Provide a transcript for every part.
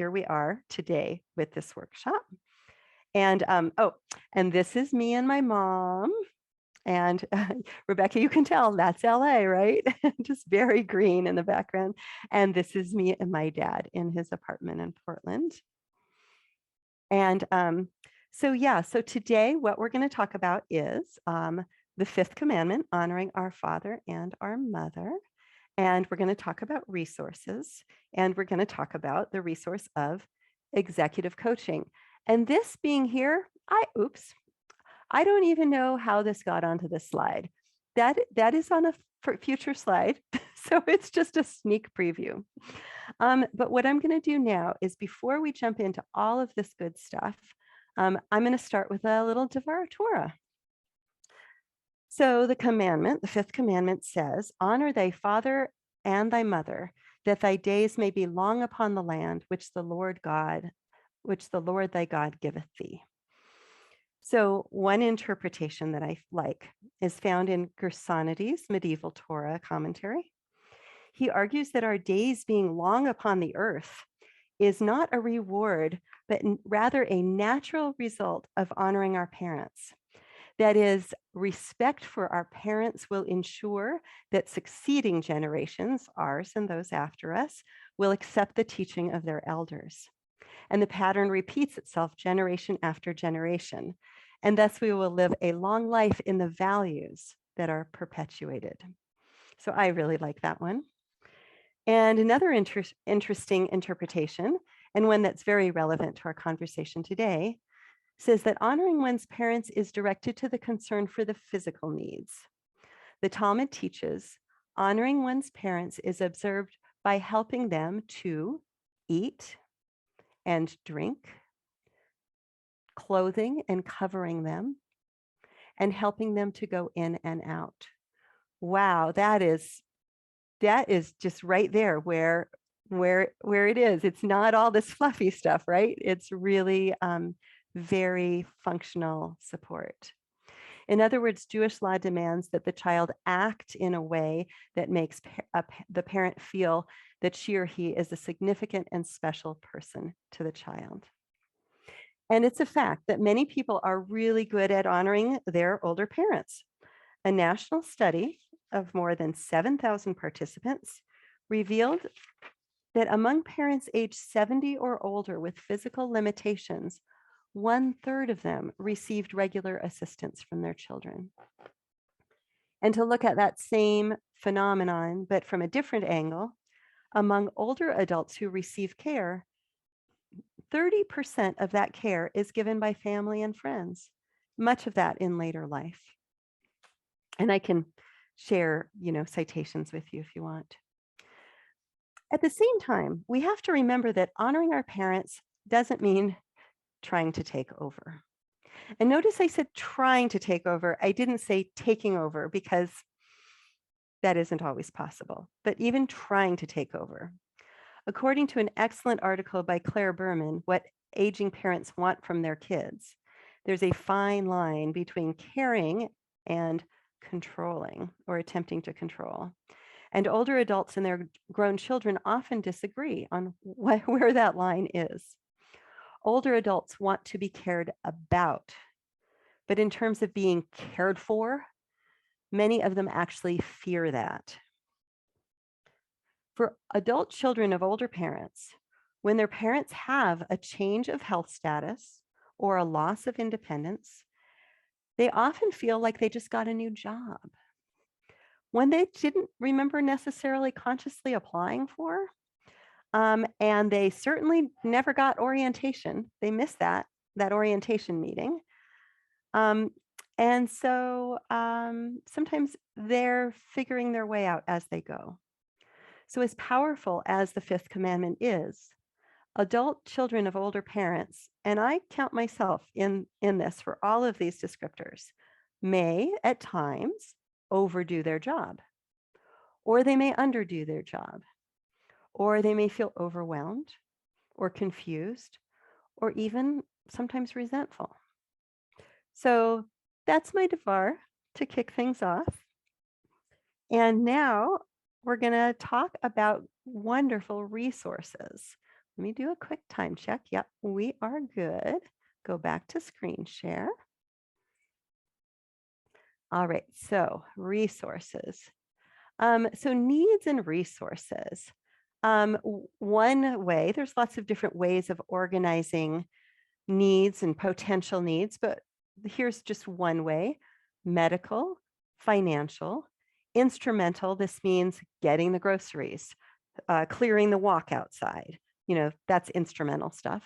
here we are today with this workshop. And and this is me and my mom. And Rebecca, you can tell that's LA, right? Just very green in the background. And this is me and my dad in his apartment in Portland. And so today what we're going to talk about is the fifth commandment, honoring our father and our mother. And we're going to talk about resources, and we're going to talk about the resource of executive coaching. And this being here, I don't even know how this got onto this slide. That is on a future slide, so it's just a sneak preview. But what I'm going to do now is, before we jump into all of this good stuff, I'm going to start with a little Devar Torah. So the commandment, the fifth commandment says, honor thy father and thy mother, that thy days may be long upon the land which the Lord thy God giveth thee. So one interpretation that I like is found in Gerontologist's medieval Torah commentary. He argues that our days being long upon the earth is not a reward, but rather a natural result of honoring our parents. That is, respect for our parents will ensure that succeeding generations, ours and those after us, will accept the teaching of their elders. And the pattern repeats itself generation after generation. And thus we will live a long life in the values that are perpetuated. So I really like that one. And another interesting interpretation, and one that's very relevant to our conversation today, says that honoring one's parents is directed to the concern for the physical needs. The Talmud teaches honoring one's parents is observed by helping them to eat and drink, clothing and covering them, and helping them to go in and out. Wow, that is just right there where it is. It's not all this fluffy stuff, right? It's really very functional support. In other words, Jewish law demands that the child act in a way that makes the parent feel that she or he is a significant and special person to the child. And it's a fact that many people are really good at honoring their older parents. A national study of more than 7,000 participants revealed that among parents aged 70 or older with physical limitations, 1/3 of them received regular assistance from their children. And to look at that same phenomenon, but from a different angle, among older adults who receive care, 30% of that care is given by family and friends, much of that in later life. And I can share, citations with you if you want. At the same time, we have to remember that honoring our parents doesn't mean trying to take over. And notice I said trying to take over. I didn't say taking over, because that isn't always possible, but even trying to take over. According to an excellent article by Claire Berman, What Aging Parents Want from Their Kids, there's a fine line between caring and controlling, or attempting to control. And older adults and their grown children often disagree on where that line is. Older adults want to be cared about, but in terms of being cared for, many of them actually fear that. For adult children of older parents, when their parents have a change of health status or a loss of independence, they often feel like they just got a new job, one they didn't remember necessarily consciously applying for. And they certainly never got orientation. They missed that orientation meeting. And so sometimes they're figuring their way out as they go. So as powerful as the fifth commandment is, adult children of older parents, and I count myself in this for all of these descriptors, may at times overdo their job, or they may underdo their job, or they may feel overwhelmed or confused, or even sometimes resentful. So that's my Devar to kick things off. And now we're going to talk about wonderful resources Let me do a quick time check. Yep, we are good. Go back to screen share. All right, so resources. So needs and resources. One way, there's lots of different ways of organizing needs and potential needs, but here's just one way: medical, financial, instrumental. This means getting the groceries, clearing the walk outside. That's instrumental stuff.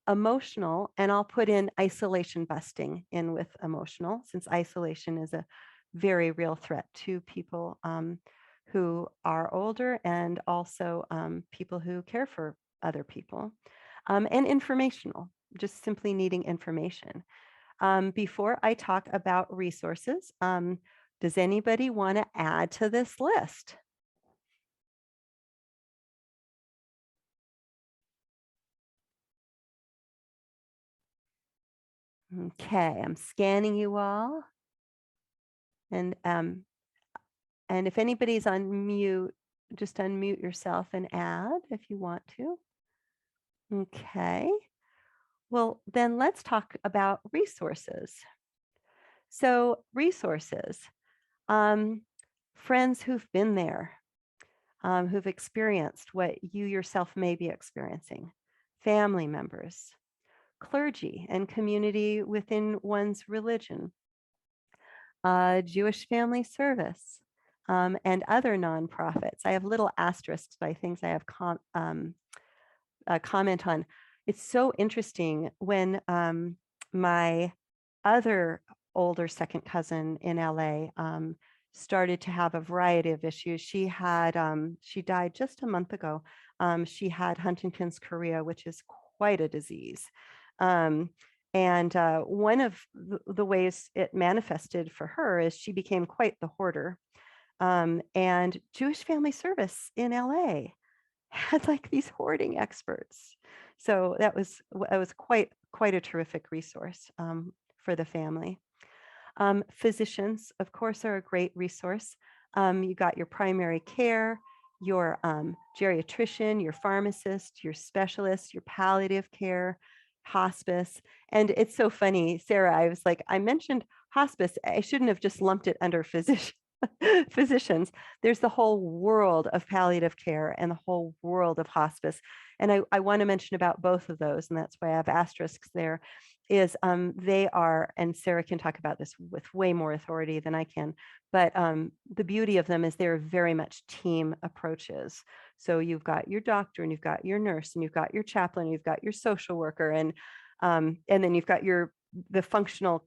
Emotional, and I'll put in isolation busting in with emotional, since isolation is a very real threat to people who are older and also people who care for other people. And informational, just simply needing information. Before I talk about resources, does anybody want to add to this list? Okay, I'm scanning you all. And if anybody's on mute, just unmute yourself and add if you want to. Okay. Well, then let's talk about resources. So resources, friends who've been there, who've experienced what you yourself may be experiencing, family members, clergy and community within one's religion, Jewish Family Service, and other nonprofits. I have little asterisks by things I have comment on. It's so interesting when my other older second cousin in LA started to have a variety of issues. She died just a month ago. She had Huntington's chorea, which is quite a disease. And one of the ways it manifested for her is she became quite the hoarder. And Jewish Family Service in LA had like these hoarding experts. So that was quite a terrific resource for the family. Physicians, of course, are a great resource. You got your primary care, your geriatrician, your pharmacist, your specialist, your palliative care, hospice. And it's so funny, Sarah, I was like, I mentioned hospice. I shouldn't have just lumped it under physicians. There's the whole world of palliative care and the whole world of hospice. And I want to mention about both of those, and that's why I have asterisks there, is they are, and Sarah can talk about this with way more authority than I can, but the beauty of them is they're very much team approaches. So you've got your doctor, and you've got your nurse, and you've got your chaplain, you've got your social worker, and then you've got the functional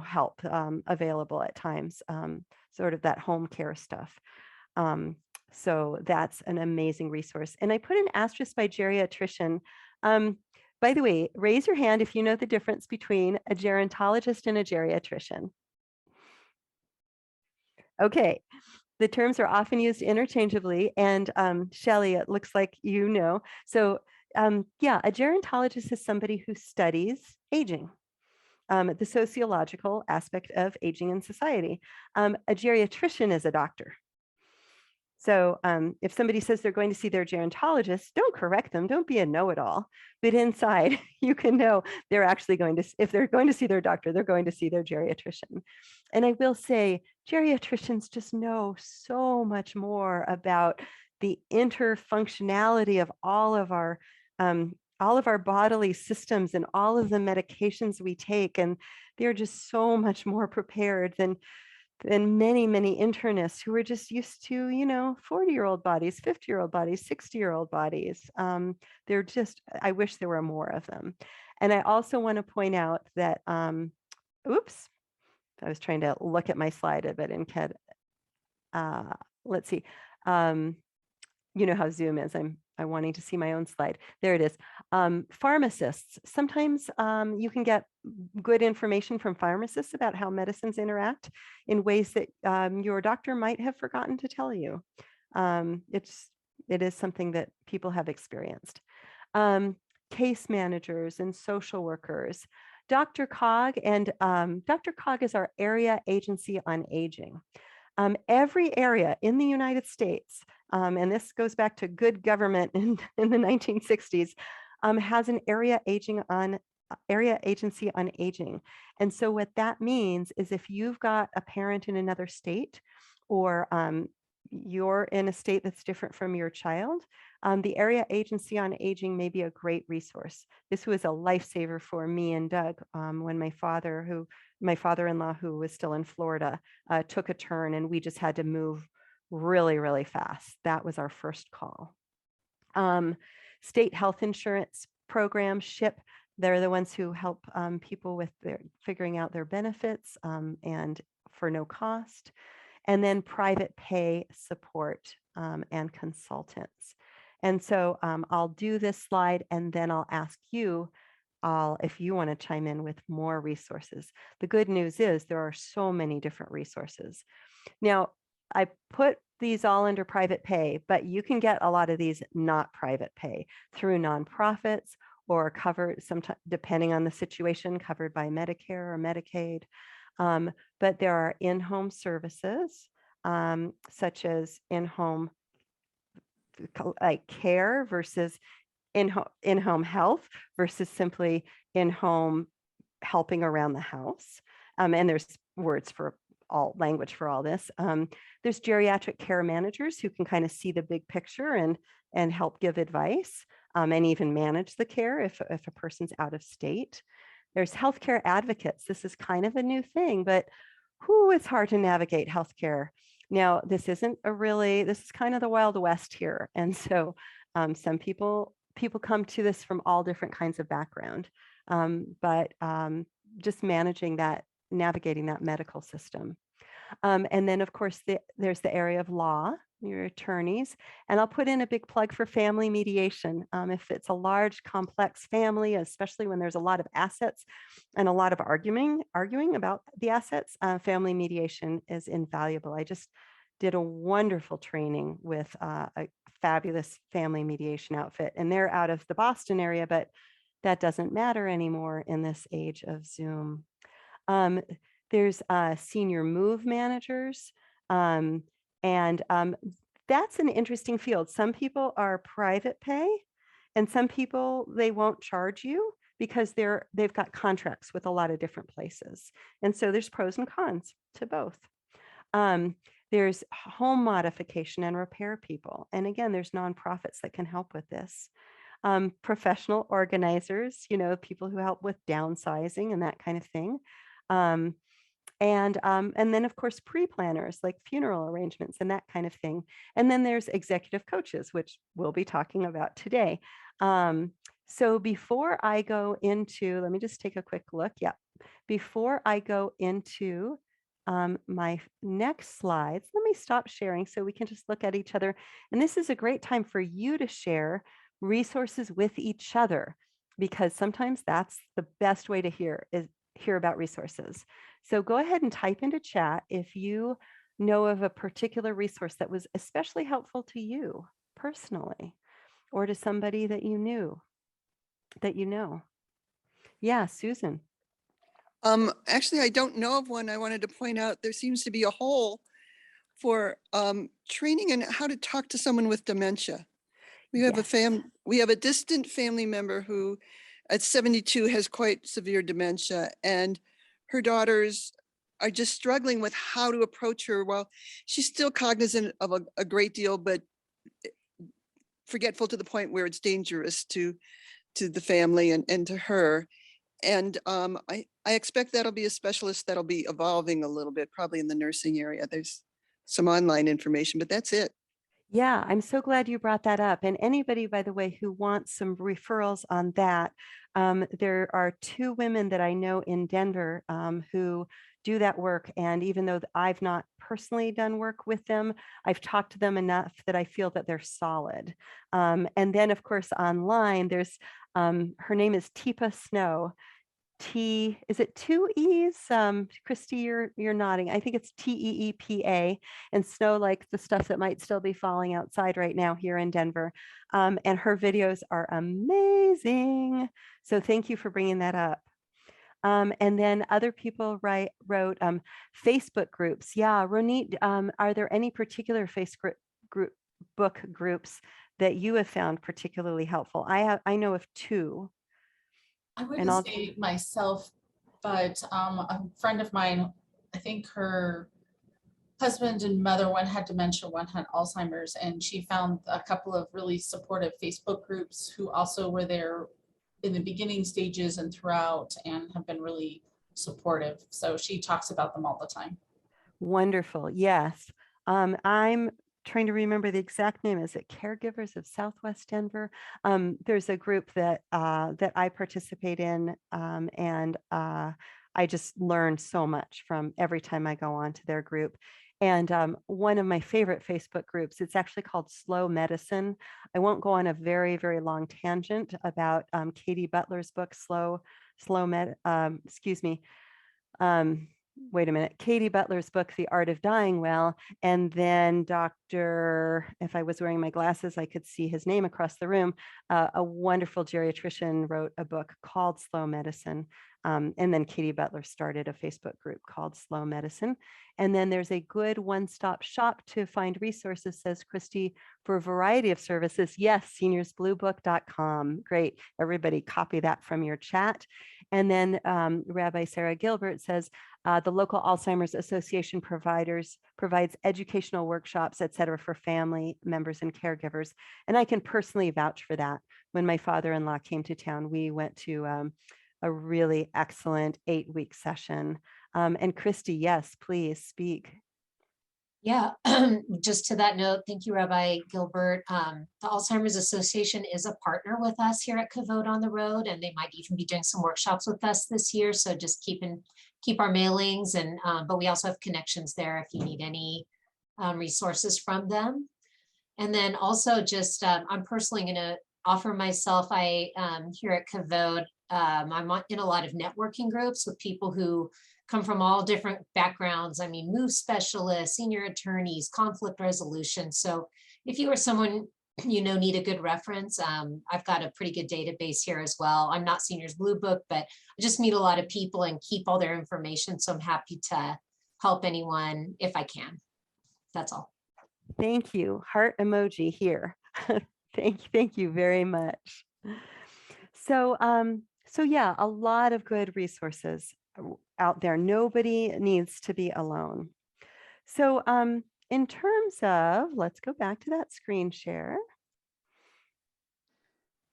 help available at times, sort of that home care stuff. So that's an amazing resource. And I put an asterisk by geriatrician. By the way, raise your hand if you know the difference between a gerontologist and a geriatrician. Okay, the terms are often used interchangeably, and Shelley, it looks like you know. So yeah, a gerontologist is somebody who studies aging, the sociological aspect of aging in society. A geriatrician is a doctor. So if somebody says they're going to see their gerontologist, don't correct them. Don't be a know-it-all. But inside, you can know they're actually going to, if they're going to see their doctor, they're going to see their geriatrician. And I will say, geriatricians just know so much more about the interfunctionality of all of our bodily systems and all of the medications we take. And they're just so much more prepared than many, many internists who are just used to, 40-year-old bodies, 50-year-old bodies, 60-year-old bodies. They're just, I wish there were more of them. And I also want to point out that, oops, I was trying to look at my slide a bit in CAD. Let's see. You know how Zoom is. I'm wanting to see my own slide. There it is. Pharmacists. Sometimes you can get good information from pharmacists about how medicines interact in ways that your doctor might have forgotten to tell you. It is something that people have experienced. Case managers and social workers. Dr. Cog, and Dr. Cog is our area agency on aging. Every area in the United States and this goes back to good government in the 1960s, has an area agency on aging. And so what that means is if you've got a parent in another state, or you're in a state that's different from your child, the area agency on aging may be a great resource. This was a lifesaver for me and Doug when my father-in-law, who was still in Florida, took a turn, and we just had to move really, really fast. That was our first call. State health insurance programs, SHIP, they're the ones who help people with figuring out their benefits and for no cost. And then private pay support and consultants. And so I'll do this slide, and then I'll ask you if you want to chime in with more resources. The good news is there are so many different resources. Now, I put these all under private pay, but you can get a lot of these not private pay through nonprofits, or covered, sometimes depending on the situation, covered by Medicare or Medicaid. But there are in-home services, such as in-home like care versus in-home health versus simply in-home helping around the house. And there's language for all this. There's geriatric care managers who can kind of see the big picture and help give advice and even manage the care if a person's out of state. There's healthcare advocates. This is kind of a new thing, but it's hard to navigate healthcare. Now, this is kind of the Wild West here. And so some people come to this from all different kinds of background, but just navigating that medical system. And then, of course, there's the area of law, your attorneys. And I'll put in a big plug for family mediation. If it's a large, complex family, especially when there's a lot of assets and a lot of arguing about the assets, family mediation is invaluable. I just did a wonderful training with a fabulous family mediation outfit, and they're out of the Boston area, but that doesn't matter anymore in this age of Zoom. There's senior move managers, and that's an interesting field. Some people are private pay, and some people, they won't charge you because they've got contracts with a lot of different places. And so there's pros and cons to both. There's home modification and repair people. And again, there's nonprofits that can help with this. Professional organizers, people who help with downsizing and that kind of thing. And then, of course, pre-planners like funeral arrangements and that kind of thing. And then there's executive coaches, which we'll be talking about today. So before I go into, let me just take a quick look. Yeah. Before I go into my next slides, let me stop sharing so we can just look at each other. And this is a great time for you to share resources with each other, because sometimes that's the best way to hear about resources. So go ahead and type into chat if you know of a particular resource that was especially helpful to you personally, or to somebody that you know. Yeah, Susan. Actually, I don't know of one. I wanted to point out there seems to be a hole for training in how to talk to someone with dementia. We have a distant family member who at 72 has quite severe dementia, and her daughters are just struggling with how to approach her. Well, she's still cognizant of a great deal, but forgetful to the point where it's dangerous to the family and to her. And I expect that'll be a specialist that'll be evolving a little bit, probably in the nursing area. There's some online information, but that's it. Yeah, I'm so glad you brought that up. And anybody, by the way, who wants some referrals on that, there are 2 women that I know in Denver who do that work. And even though I've not personally done work with them, I've talked to them enough that I feel that they're solid. And then, of course, online, there's her name is Teepa Snow. Is it 2 E's? Christy, you're nodding. I think it's Teepa, and Snow, like the stuff that might still be falling outside right now here in Denver. And her videos are amazing. So thank you for bringing that up. And then other people wrote Facebook groups. Yeah, Ronit, are there any particular Facebook book groups that you have found particularly helpful? I know of two, I and wouldn't I'll, say myself, but a friend of mine, I think her husband and mother, one had dementia, one had Alzheimer's, and she found a couple of really supportive Facebook groups who also were there in the beginning stages and throughout and have been really supportive. So she talks about them all the time. wonderful. Yes. I'm trying to remember the exact name. Is it Caregivers of Southwest Denver? There's a group that I participate in, and I just learn so much from every time I go on to their group. And one of my favorite Facebook groups, it's actually called Slow Medicine. I won't go on a very, very long tangent about Katie Butler's book, excuse me, wait a minute, Katie Butler's book, The Art of Dying Well, and then if I was wearing my glasses, I could see his name across the room. A wonderful geriatrician wrote a book called Slow Medicine. And then Katie Butler started a Facebook group called Slow Medicine. And then there's a good one-stop shop to find resources, says Christy, for a variety of services. Yes, seniorsbluebook.com. Great. Everybody copy that from your chat. And then Rabbi Sarah Gilbert says, the local Alzheimer's Association provides educational workshops, et cetera, for family members and caregivers. And I can personally vouch for that. When my father-in-law came to town, we went to a really excellent 8-week session. And Christy, yes, please speak. Yeah, just to that note, thank you, Rabbi Gilbert. The Alzheimer's Association is a partner with us here at Kavod on the Road, and they might even be doing some workshops with us this year. So just keep our mailings, and but we also have connections there if you need any resources from them. And then also just I'm personally going to offer myself. I here at Kavod, I'm in a lot of networking groups with people who come from all different backgrounds. I mean, move specialists, senior attorneys, conflict resolution. So if you or someone need a good reference, I've got a pretty good database here as well. I'm not Seniors Blue Book, but I just meet a lot of people and keep all their information. So I'm happy to help anyone if I can. That's all. Thank you. Heart emoji here. Thank you very much. So, so yeah, a lot of good resources out there. Nobody needs to be alone. So, in terms of, let's go back to that screen share.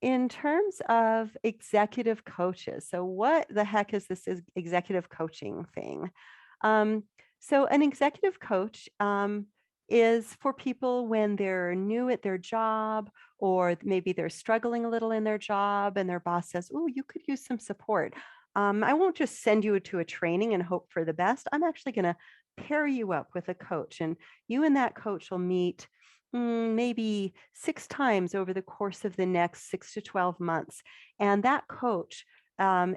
In terms of executive coaches, so what the heck is this executive coaching thing? So an executive coach is for people when they're new at their job, or maybe they're struggling a little in their job and their boss says, oh, you could use some support. I won't just send you to a training and hope for the best. I'm actually going to pair you up with a coach, and you and that coach will meet maybe 6 times over the course of the next 6 to 12 months. And that coach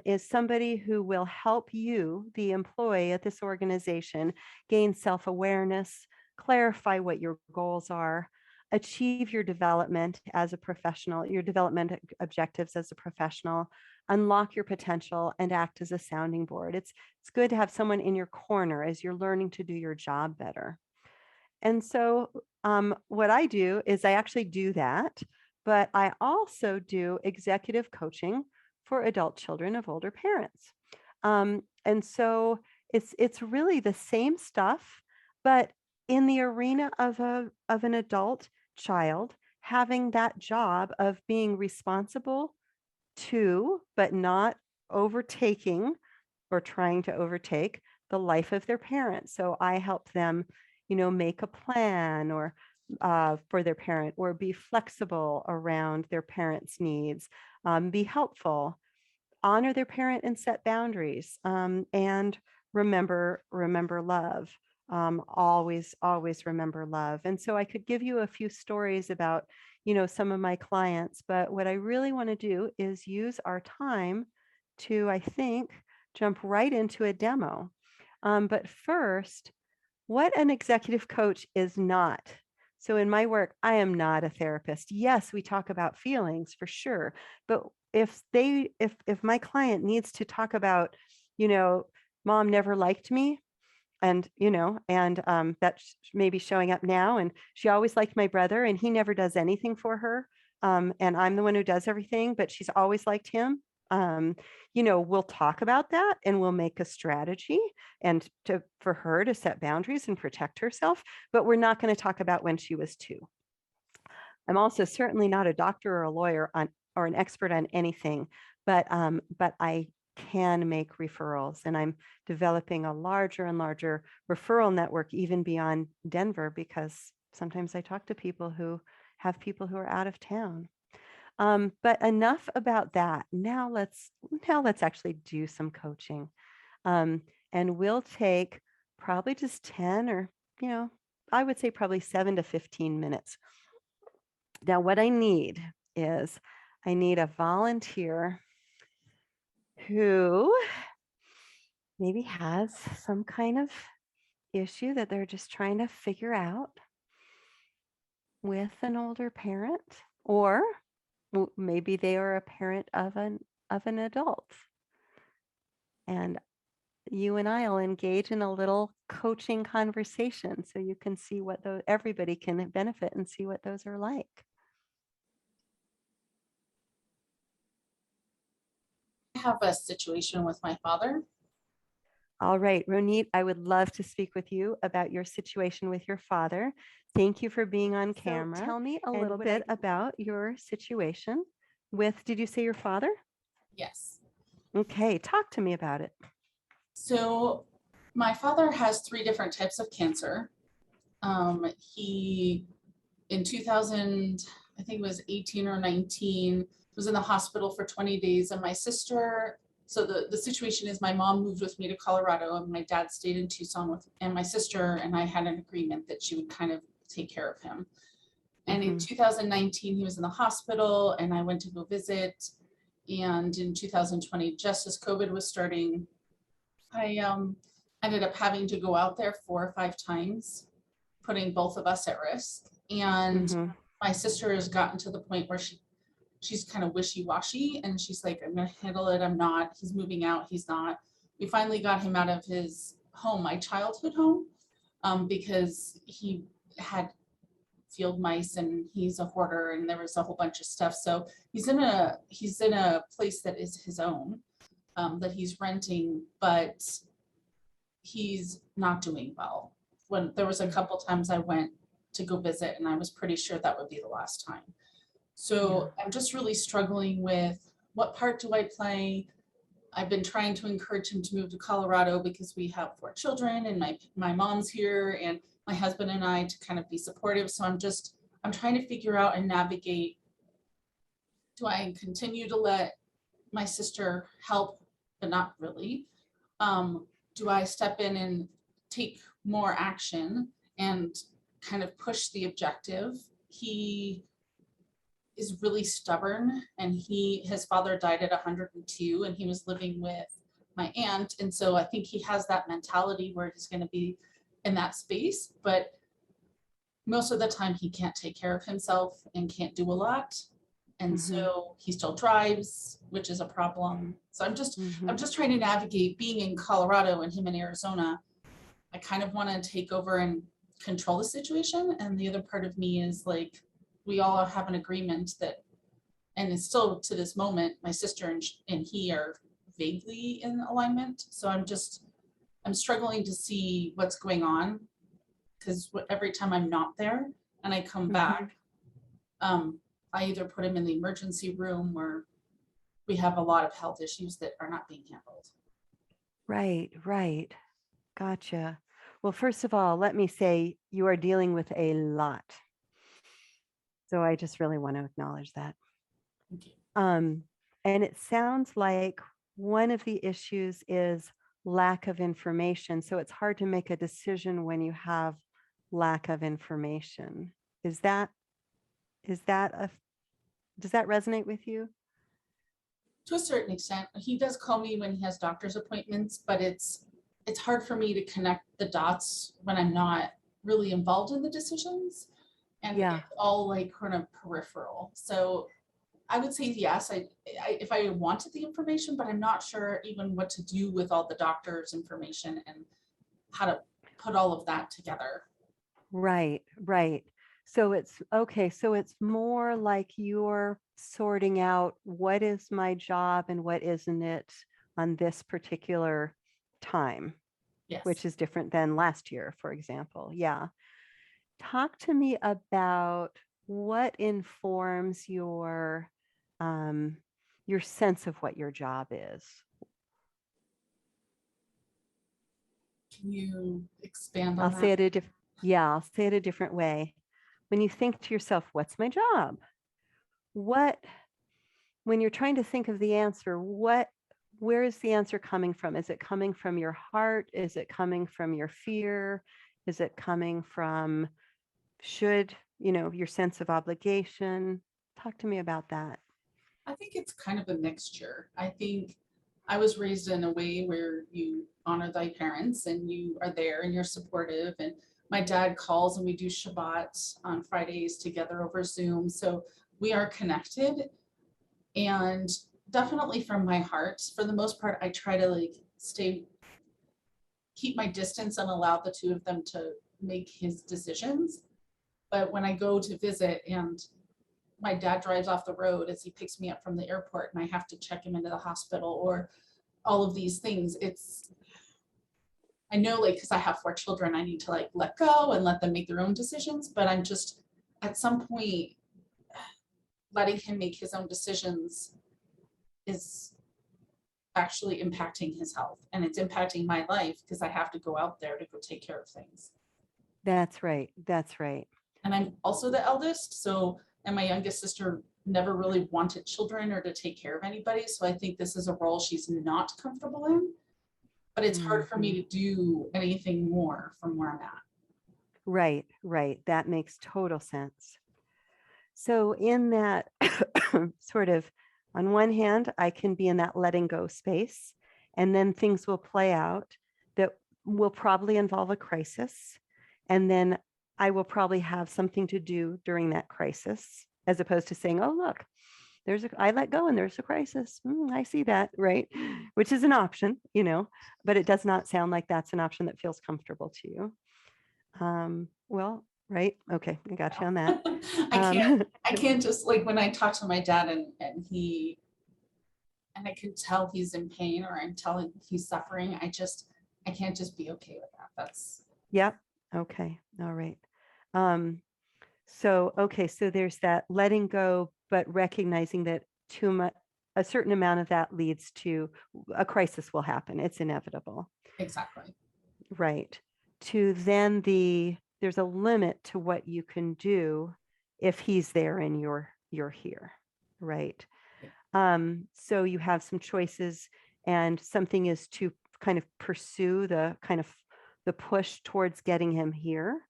is somebody who will help you, the employee at this organization, gain self-awareness, clarify what your goals are, achieve your development as a professional, your development objectives as a professional, unlock your potential, and act as a sounding board. It's good to have someone in your corner as you're learning to do your job better. And so what I do is I actually do that, but I also do executive coaching for adult children of older parents. And so it's really the same stuff, but in the arena of an adult child, having that job of being responsible to, but not overtaking or trying to overtake the life of their parents. So I help them, make a plan or for their parent, or be flexible around their parents' needs, be helpful, honor their parent and set boundaries, and remember love. Always remember love. And so I could give you a few stories about, some of my clients, but what I really want to do is use our time to, I think, jump right into a demo. But first, what an executive coach is not. So in my work, I am not a therapist. Yes, we talk about feelings for sure, but if my client needs to talk about, mom never liked me, and that's maybe showing up now. And she always liked my brother, and he never does anything for her. And I'm the one who does everything, but she's always liked him. We'll talk about that, and we'll make a strategy and for her to set boundaries and protect herself. But we're not going to talk about when she was 2. I'm also certainly not a doctor or a lawyer or an expert on anything, but I can make referrals, and I'm developing a larger and larger referral network even beyond Denver, because sometimes I talk to people who have people who are out of town. But enough about that. Now let's actually do some coaching, and we'll take probably just 10 or I would say probably 7 to 15 minutes. Now, what I need is I need a volunteer who maybe has some kind of issue that they're just trying to figure out with an older parent, or maybe they are a parent of an adult. And you and I will engage in a little coaching conversation so you can see what everybody can benefit and see what those are like. I have a situation with my father. All right, Ronit, I would love to speak with you about your situation with your father. Thank you for being on camera. Tell me a little bit about your situation with, did you say your father? Yes. Okay, talk to me about it. So my father has 3 different types of cancer. He, in 2000, I think it was 18 or 19, was in the hospital for 20 days. And my sister, so the situation is my mom moved with me to Colorado, and my dad stayed in Tucson and my sister and I had an agreement that she would kind of take care of him. And in 2019, he was in the hospital, and I went to go visit. And in 2020, just as COVID was starting, I ended up having to go out there 4 or 5 times, putting both of us at risk. And my sister has gotten to the point where she's kind of wishy-washy, and she's like, I'm going to handle it. I'm not. He's moving out. He's not. We finally got him out of his home, my childhood home, because he had field mice and he's a hoarder, and there was a whole bunch of stuff. So he's in a place that is his own, that he's renting, but he's not doing well. When there was a couple times I went to go visit, and I was pretty sure that would be the last time. So I'm just really struggling with, what part do I play? I've been trying to encourage him to move to Colorado because we have 4 children, and my mom's here, and my husband and I, to kind of be supportive. So I'm trying to figure out and navigate. Do I continue to let my sister help, but not really? Do I step in and take more action and kind of push the objective? He is really stubborn, and his father died at 102, and he was living with my aunt. And so I think he has that mentality where he's going to be in that space, but most of the time he can't take care of himself and can't do a lot. And so he still drives, which is a problem. So I'm just trying to navigate being in Colorado and him in Arizona. I kind of want to take over and control the situation. And the other part of me is like, we all have an agreement that, and it's still to this moment, my sister and he are vaguely in alignment. So I'm struggling to see what's going on, because every time I'm not there and I come back, I either put him in the emergency room, or we have a lot of health issues that are not being handled. Right. Gotcha. Well, first of all, let me say you are dealing with a lot. So I just really want to acknowledge that. Thank you. And it sounds like one of the issues is lack of information. So it's hard to make a decision when you have lack of information. Does that resonate with you? To a certain extent. He does call me when he has doctor's appointments, but it's hard for me to connect the dots when I'm not really involved in the decisions. And it's all like kind of peripheral. So I would say yes, if I wanted the information, but I'm not sure even what to do with all the doctor's information and how to put all of that together. Right, right. So it's okay. So it's more like you're sorting out what is my job and what isn't it on this particular time, Yes. which is different than last year, for example. Yeah. Talk to me about what informs your sense of what your job is. Can you expand I'll on say that? it a different, yeah, I'll say it a different way. When you think to yourself, what's my job? What, when you're trying to think of the answer, where is the answer coming from? Is it coming from your heart? Is it coming from your fear? Is it coming from your sense of obligation? Talk to me about that. I think it's kind of a mixture. I think I was raised in a way where you honor thy parents and you are there and you're supportive. And my dad calls and we do Shabbat on Fridays together over Zoom. So we are connected. And definitely from my heart, for the most part, I try to like keep my distance and allow the two of them to make his decisions. But when I go to visit and my dad drives off the road as he picks me up from the airport and I have to check him into the hospital or all of these things, I know like, because I have 4 children, I need to like let go and let them make their own decisions. But I'm just at some point letting him make his own decisions is actually impacting his health, and it's impacting my life because I have to go out there to go take care of things. That's right. That's right. And I'm also the eldest, and my youngest sister never really wanted children or to take care of anybody. So I think this is a role she's not comfortable in, but it's hard for me to do anything more from where I'm at. Right, right. That makes total sense. So in that sort of, on one hand, I can be in that letting go space, and then things will play out that will probably involve a crisis. And then I will probably have something to do during that crisis, as opposed to saying, oh, look, I let go and there's a crisis. I see that, right? Which is an option, but it does not sound like that's an option that feels comfortable to you. Well, right. Okay. I got you on that. I can't just like when I talk to my dad and I can tell he's in pain or I'm telling he's suffering. I can't just be okay with that. Yep. Okay. All right. So there's that letting go, but recognizing that too much, a certain amount of that leads to a crisis will happen. It's inevitable. Exactly. Right. To then there's a limit to what you can do if he's there and you're here. Right. So you have some choices, and something is to kind of pursue the push towards getting him here,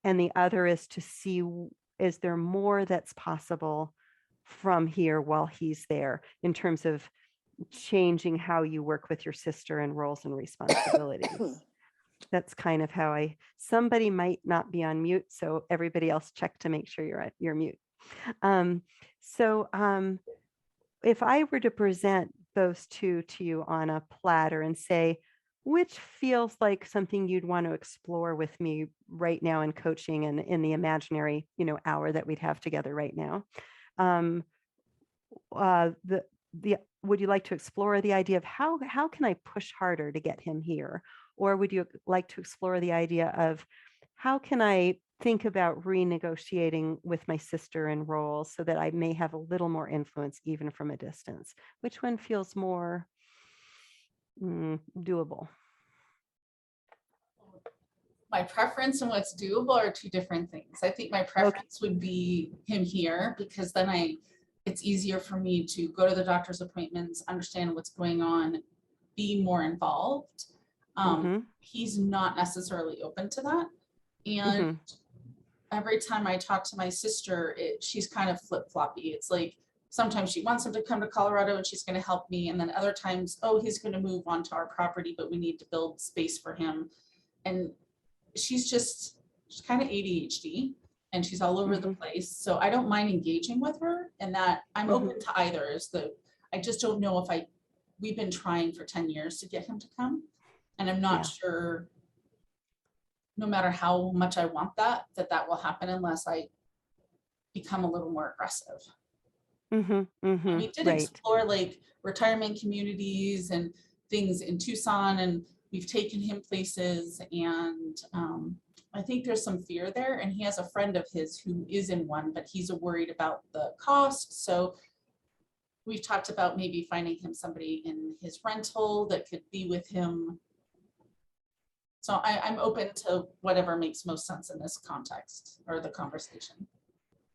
and the other is to see, is there more that's possible from here while he's there in terms of changing how you work with your sister and roles and responsibilities. That's kind of how somebody might not be on mute, so everybody else check to make sure you're mute. If I were to present those two to you on a platter and say, which feels like something you'd want to explore with me right now in coaching and in the imaginary, hour that we'd have together right now, would you like to explore the idea of how can I push harder to get him here? Or would you like to explore the idea of how can I think about renegotiating with my sister in roles so that I may have a little more influence even from a distance? Which one feels more doable? My preference and what's doable are two different things. I think my preference would be him here because then it's easier for me to go to the doctor's appointments, understand what's going on, be more involved. He's not necessarily open to that. And every time I talk to my sister, she's kind of flip-floppy. It's like sometimes she wants him to come to Colorado and she's going to help me. And then other times, oh, he's going to move onto our property, but we need to build space for him. And she's kind of ADHD and she's all over the place. So I don't mind engaging with her, and that I'm open to either. I just don't know if we've been trying for 10 years to get him to come, and I'm not sure no matter how much I want that, that will happen unless I become a little more aggressive. And we did right. explore like retirement communities and things in Tucson, and we've taken him places, and I think there's some fear there, and he has a friend of his who is in one, but he's worried about the cost. So we've talked about maybe finding him somebody in his rental that could be with him. So I'm open to whatever makes most sense in this context or the conversation.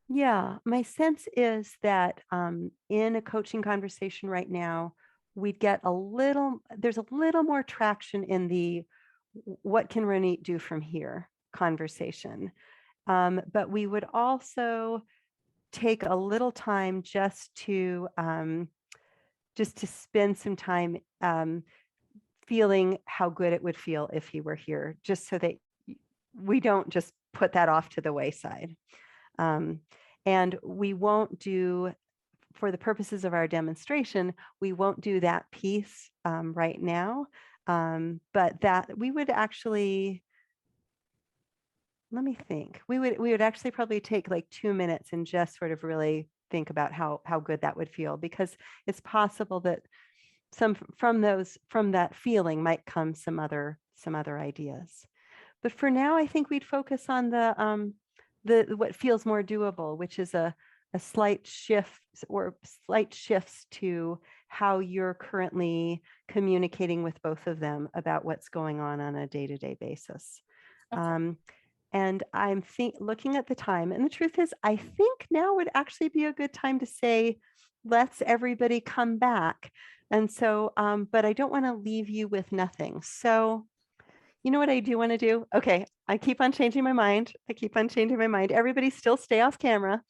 Yeah, my sense is that in a coaching conversation right now, we'd get there's a little more traction in the what can Ronit do from here conversation. But we would also take a little time just to spend some time feeling how good it would feel if he were here, just so that we don't just put that off to the wayside. And we won't do, for the purposes of our demonstration, we won't do that piece right now, but that we would actually, let me think, we would actually probably take like 2 minutes and just sort of really think about how good that would feel, because it's possible that from that feeling might come some other ideas. But for now, I think we'd focus on the what feels more doable, which is a slight shift or slight shifts to how you're currently communicating with both of them about what's going on a day-to-day basis. Okay. And I'm looking at the time, and the truth is, I think now would actually be a good time to say, let's everybody come back. And so, but I don't want to leave you with nothing. So, you know what I do want to do? Okay, I keep on changing my mind. Everybody still stay off camera.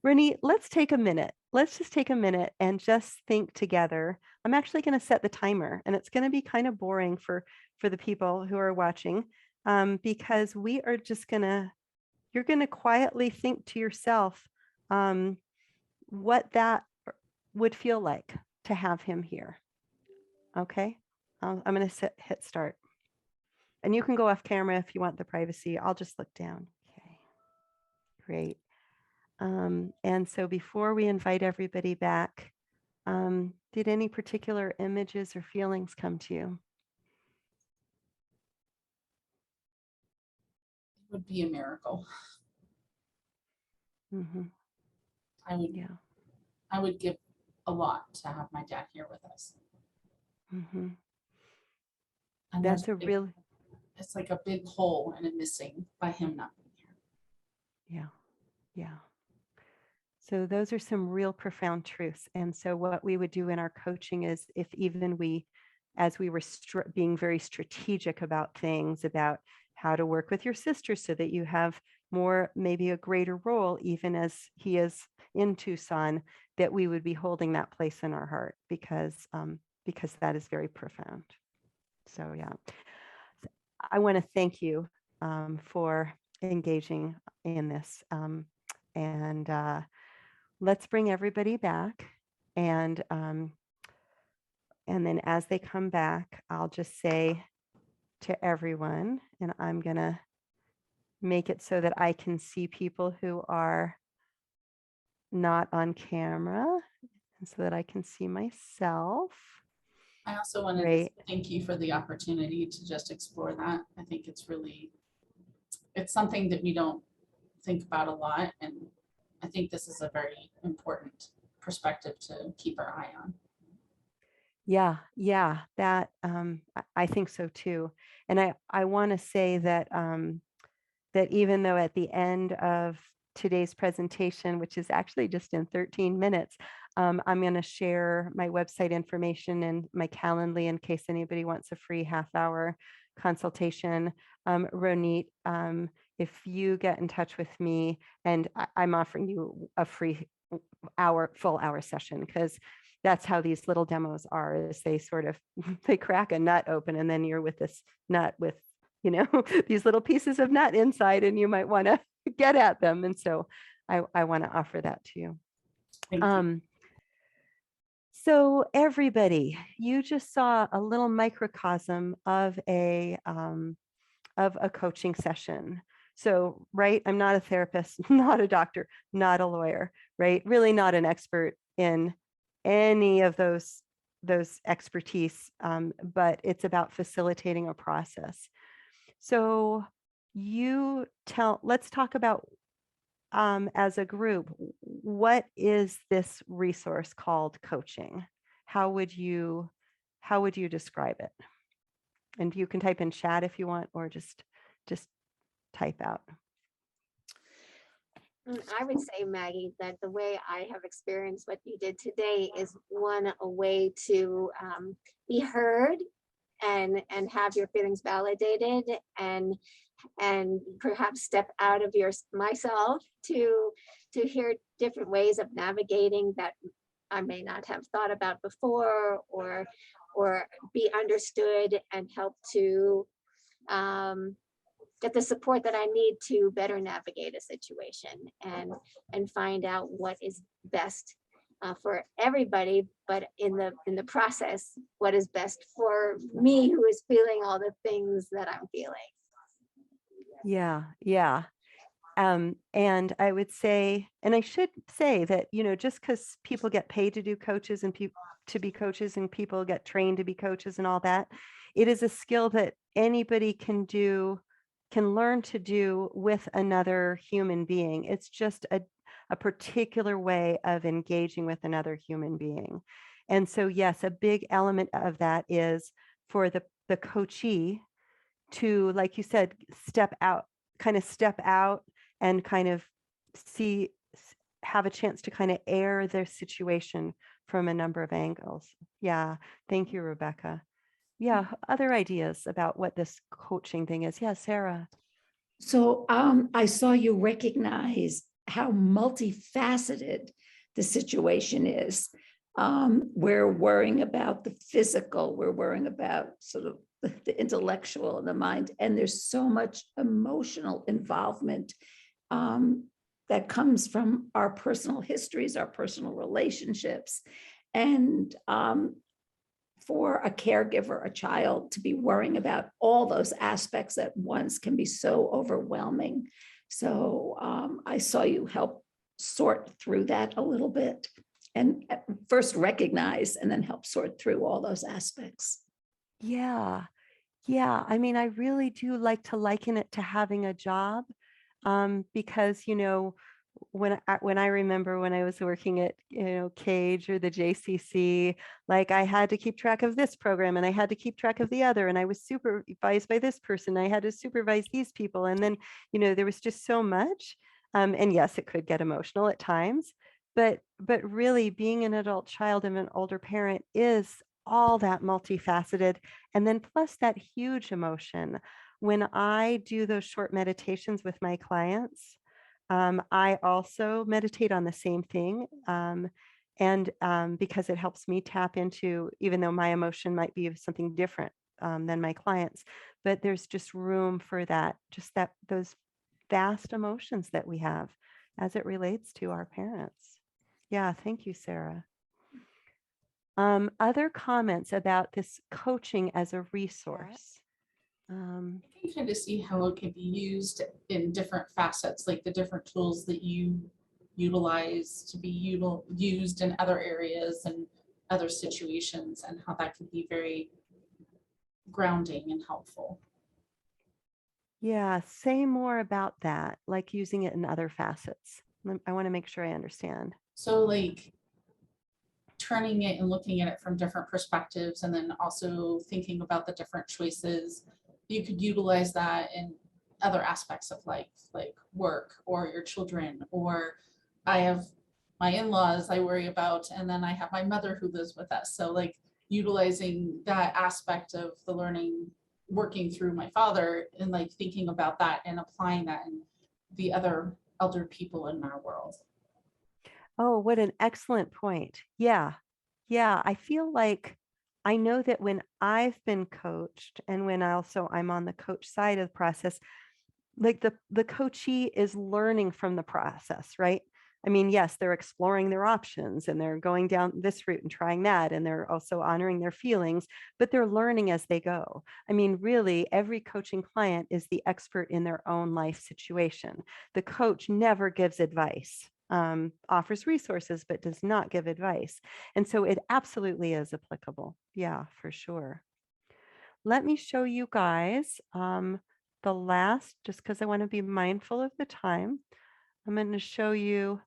Renee, let's take a minute. Let's just take a minute and just think together. I'm actually going to set the timer, and it's going to be kind of boring for the people who are watching, because we are just you're going to quietly think to yourself what that would feel like to have him here. Okay, I'm going to hit start. And you can go off camera if you want the privacy. I'll just look down. Okay, great. And so before we invite everybody back, did any particular images or feelings come to you? It would be a miracle. Mm-hmm. Yeah. I would give a lot to have my dad here with us. Mm-hmm. And That's a real. It's like a big hole and a missing by him not being here. Yeah. Yeah. So those are some real profound truths. And so what we would do in our coaching is, if even as we were being very strategic about things, about how to work with your sister so that you have more, maybe a greater role, even as he is in Tucson, that we would be holding that place in our heart, because that is very profound. So yeah, I want to thank you for engaging in this, and let's bring everybody back, and then as they come back, I'll just say to everyone, and I'm gonna make it so that I can see people who are not on camera, and so that I can see myself. I also wanted to thank you for the opportunity to just explore that. I think it's something that we don't think about a lot, and I think this is a very important perspective to keep our eye on. Yeah, that I think so too. And I want to say that that even though at the end of today's presentation, which is actually just in 13 minutes, I'm going to share my website information and my Calendly in case anybody wants a free half-hour consultation. Ronit, if you get in touch with me, and I'm offering you a free full hour session, because that's how these little demos are, is they sort of, they crack a nut open, and then you're with this nut with, these little pieces of nut inside, and you might want to get at them. And so I want to offer that to you. Thank you. So everybody, you just saw a little microcosm of of a coaching session. So, right, I'm not a therapist, not a doctor, not a lawyer, right? Really not an expert in any of those expertise, but it's about facilitating a process. So let's talk about as a group, what is this resource called coaching? How would you describe it? And you can type in chat if you want, or just type out. I would say, Maggie, that the way I have experienced what you did today is a way to be heard and have your feelings validated and perhaps step out of myself to hear different ways of navigating that I may not have thought about before, or be understood and help to get the support that I need to better navigate a situation and find out what is best for everybody, but in the process, what is best for me, who is feeling all the things that I'm feeling. Yeah. And I would say, and I should say that, just because people get paid to do coaches and to be coaches, and people get trained to be coaches and all that, it is a skill that anybody can learn to do with another human being. It's just a particular way of engaging with another human being. And so, yes, a big element of that is for the coachee to, like you said, step out and kind of have a chance to kind of air their situation from a number of angles. Yeah. Thank you, Rebecca. Yeah. Other ideas about what this coaching thing is? Yeah, Sarah. So I saw you recognize how multifaceted the situation is. We're worrying about the physical, we're worrying about sort of the intellectual and the mind, and there's so much emotional involvement that comes from our personal histories, our personal relationships. And for a caregiver, a child, to be worrying about all those aspects at once can be so overwhelming. So I saw you help sort through that a little bit, and first recognize and then help sort through all those aspects. Yeah. I mean, I really do like to liken it to having a job, because, when I remember when I was working at, Cage or the JCC, like I had to keep track of this program and I had to keep track of the other, and I was supervised by this person. I had to supervise these people. And then, there was just so much. And yes, it could get emotional at times, but really being an adult child and an older parent is all that multifaceted. And then plus that huge emotion. When I do those short meditations with my clients, I also meditate on the same thing. And because it helps me tap into, even though my emotion might be something different than my clients, but there's just room for that, those vast emotions that we have as it relates to our parents. Yeah, thank you, Sarah. Other comments about this coaching as a resource? I can kind of see how it can be used in different facets, like the different tools that you utilize to be used in other areas and other situations, and how that can be very grounding and helpful. Yeah, say more about that, like using it in other facets. I want to make sure I understand. So like turning it and looking at it from different perspectives, and then also thinking about the different choices. You could utilize that in other aspects of life, like work or your children, or I have my in-laws I worry about, and then I have my mother who lives with us. So like utilizing that aspect of the learning, working through my father, and like thinking about that and applying that in the other elder people in our world. Oh, what an excellent point. Yeah. I feel like I know that when I've been coached, and when I'm on the coach side of the process, like the coachee is learning from the process, right? I mean, yes, they're exploring their options and they're going down this route and trying that, and they're also honoring their feelings, but they're learning as they go. I mean, really, every coaching client is the expert in their own life situation. The coach never gives advice, offers resources, but does not give advice. And so it absolutely is applicable. Yeah, for sure. Let me show you guys the last, just because I want to be mindful of the time. I'm going to show you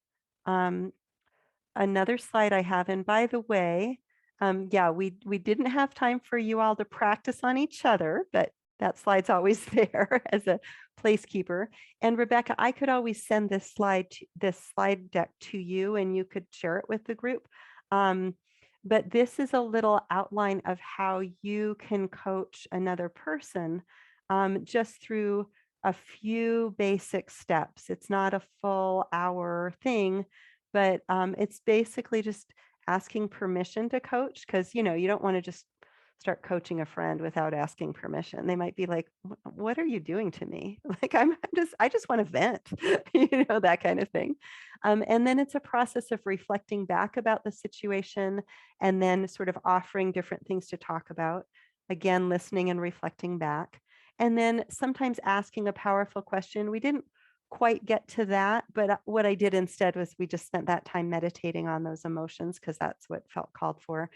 another slide I have. And by the way, yeah, we didn't have time for you all to practice on each other, but that slide's always there as a placekeeper. And Rebecca, I could always send this slide deck to you and you could share it with the group. But this is a little outline of how you can coach another person just through a few basic steps. It's not a full hour thing, but it's basically just asking permission to coach, because you don't want to just start coaching a friend without asking permission. They might be like, what are you doing to me? Like, I just want to vent, that kind of thing. And then it's a process of reflecting back about the situation and then sort of offering different things to talk about. Again, listening and reflecting back. And then sometimes asking a powerful question. We didn't quite get to that, but what I did instead was we just spent that time meditating on those emotions because that's what felt called for.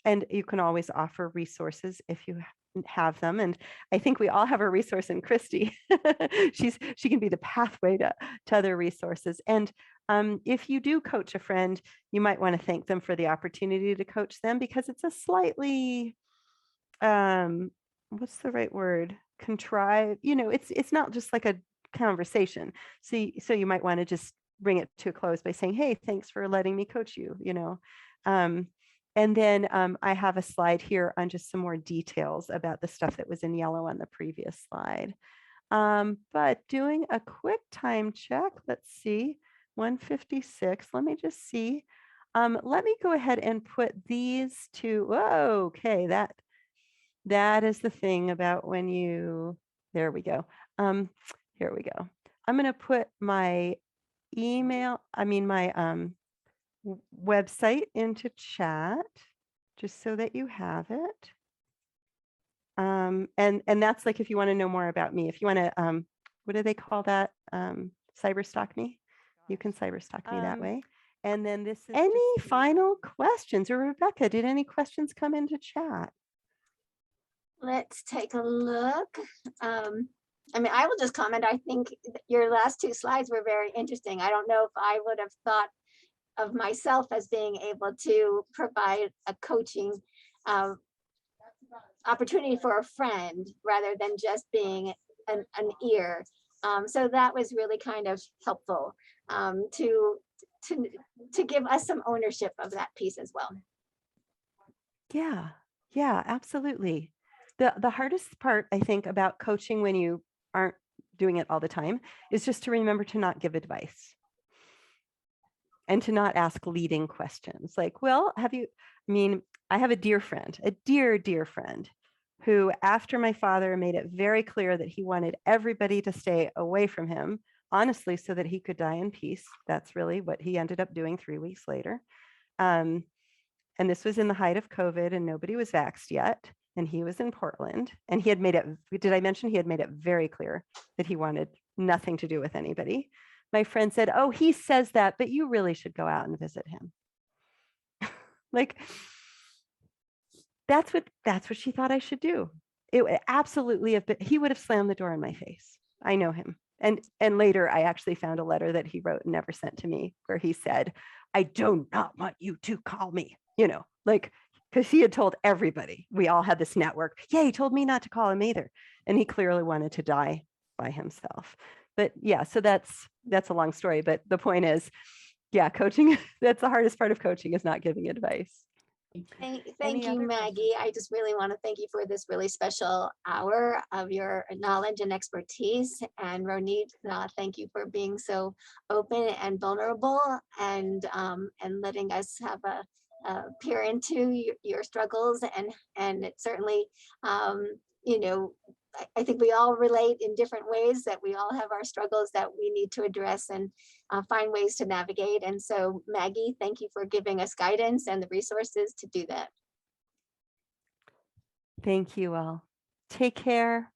And you can always offer resources if you have them. And I think we all have a resource in Christy. She can be the pathway to other resources. And if you do coach a friend, you might want to thank them for the opportunity to coach them, because it's a slightly, what's the right word? Contrived, it's not just like a conversation. So you might want to just bring it to a close by saying, hey, thanks for letting me coach you, and then I have a slide here on just some more details about the stuff that was in yellow on the previous slide. But doing a quick time check, let's see, 1:56. Let me just see. Let me go ahead and put these two. Whoa, okay, that is the thing about when you, there we go. Here we go. I'm going to put my my website into chat just so that you have it. And that's like if you want to know more about me, if you want to, what do they call that? Cyber stalk me. You can cyber stalk me that way. And then this is any final questions, or Rebecca, did any questions come into chat? Let's take a look. I will just comment. I think your last two slides were very interesting. I don't know if I would have thought of myself as being able to provide a coaching opportunity for a friend rather than just being an ear. So that was really kind of helpful to give us some ownership of that piece as well. Yeah, absolutely. The hardest part, I think, about coaching when you aren't doing it all the time is just to remember to not give advice and to not ask leading questions like, well, I have a dear friend, a dear friend, who after my father made it very clear that he wanted everybody to stay away from him, honestly, so that he could die in peace. That's really what he ended up doing 3 weeks later. And this was in the height of COVID and nobody was vaxxed yet. And he was in Portland and he had made it, did I mention he had made it very clear that he wanted nothing to do with anybody? My friend said, oh, he says that, but you really should go out and visit him. Like, that's what she thought I should do. It would absolutely have been, he would have slammed the door in my face. I know him. And later I actually found a letter that he wrote and never sent to me where he said, I do not want you to call me, because he had told everybody. We all had this network. Yeah, he told me not to call him either. And he clearly wanted to die by himself. But yeah, so that's a long story. But the point is, yeah, coaching, that's the hardest part of coaching, is not giving advice. Thank you, Maggie. I just really want to thank you for this really special hour of your knowledge and expertise. And Ronit, thank you for being so open and vulnerable and letting us have a peer into your struggles. And it certainly, I think we all relate in different ways, that we all have our struggles that we need to address and find ways to navigate. And so Maggie, thank you for giving us guidance and the resources to do that. Thank you all. Take care.